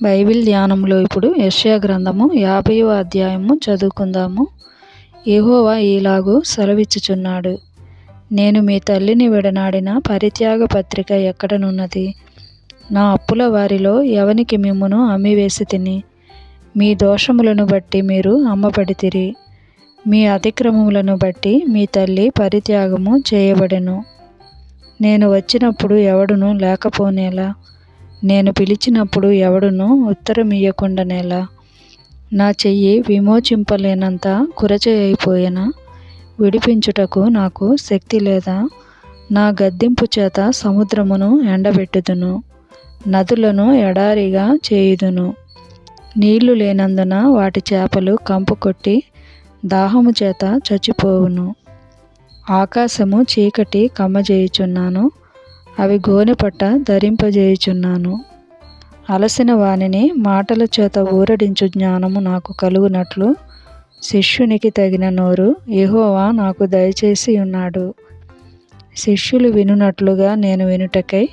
Bible ధ్యానంలో ఇప్పుడు యెషయా గ్రంథము 50వ అధ్యాయము చదువుకుందాము. యెహోవా ఈలాగు సెలవిచ్చుచున్నాడు, నేను మీ తల్లిని విడనాడిన పరిత్యాగ పత్రిక ఎక్కడనున్నది? నా అప్పుల వారిలో ఎవనికి మిమ్మును అమ్మివేసితిని? మీ దోషములను బట్టి మీరు అమ్మబడితిరి, మీ అతిక్రమములను బట్టి మీ తల్లి పరిత్యాగము చేయబడెను. నేను వచ్చినప్పుడు ఎవడును లేకపోనేలా? నేను పిలిచినప్పుడు ఎవడును ఉత్తరమియ్యకుండానేలా? నా చెయ్యి విమోచింపలేనంత కురచయైపోయెనా? విడిపించుటకు నాకు శక్తి లేదా? నా గద్దింపు చేత సముద్రమును ఎండబెట్టుదును, నదులను ఎడారిగా చేయుదును. నీళ్లు లేనందున వాటి చేపలు కంపుకొట్టి దాహము చేత చచ్చిపోవును. ఆకాశము చీకటి కమ్మజేయుచున్నాను, అవి గోనెపట్ట ధరింపజేయుచున్నాను. అలసిన వానిని మాటల చేత ఊరడించు జ్ఞానము నాకు కలుగునట్లు శిష్యునికి తగిన నోరు యెహోవా నాకు దయచేసి ఉన్నాడు. శిష్యులు వినునట్లుగా నేను వినుటకై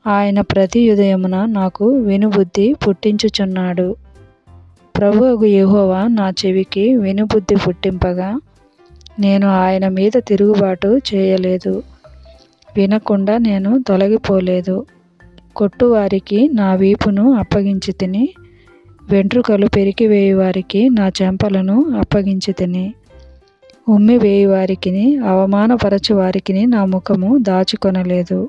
ఆయన ప్రతి ఉదయమున నాకు వినుబుద్ధి పుట్టించుచున్నాడు. ప్రభువగు యెహోవా నా చెవికి వినుబుద్ధి పుట్టింపగా నేను ఆయన మీద తిరుగుబాటు చేయలేదు, వినకుండా నేను తొలగిపోలేదు. కొట్టువారికి నా వీపును అప్పగించితిని, వెంట్రుకలు పెరికివేయువారికి నా చెంపలను అప్పగించితిని. ఉమ్మివేయువారికిని అవమానపరచువారికిని నా ముఖము దాచుకొనలేదు.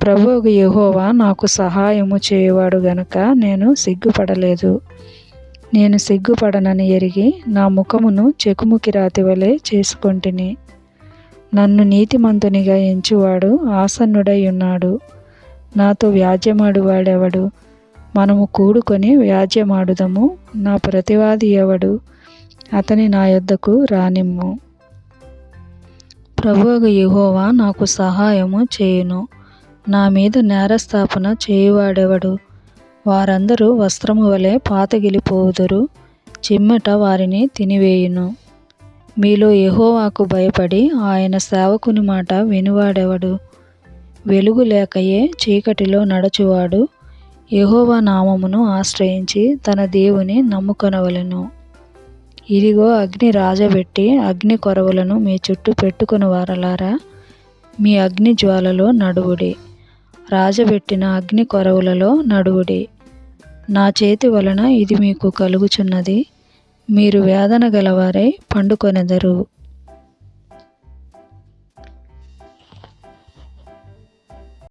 ప్రభువగు యెహోవా నాకు సహాయము చేయువాడు గనుక నేను సిగ్గుపడలేదు. నేను సిగ్గుపడనని ఎరిగి నా ముఖమును చెకుముకి రాతి వలె చేసుకొంటిని. నన్ను నీతిమంతునిగా ఎంచువాడు ఆసన్నుడై ఉన్నాడు. నాతో వ్యాజ్యమాడువాడెవడు? మనము కూడుకొని వ్యాజ్యమాడుదము. నా ప్రతివాది ఎవడు? అతని నా యొద్దకు రానిమ్ము. ప్రభువగు యెహోవా నాకు సహాయము చేయును. నా మీద నేరస్థాపన చేయువాడెవడు? వారందరూ వస్త్రము వలె పాతగిలిపోవుదురు, చిమ్మట వారిని తినివేయును. మీలో యెహోవాకు భయపడి ఆయన సేవకుని మాట వినువాడెవడు? వెలుగు లేకయే చీకటిలో నడచువాడు యెహోవా నామమును ఆశ్రయించి తన దేవుని నమ్ముకొనవలెను. ఇదిగో అగ్ని రాజబెట్టి అగ్ని కొరవులను మీ చుట్టూ పెట్టుకుని వారలారా, మీ అగ్ని జ్వాలలో నడువుడి, రాజబెట్టిన అగ్ని కొరవులలో నడువుడి. నా చేతి వలన ఇది మీకు కలుగుచున్నది, మీరు వేదన గలవారై పండుకొనెదరు.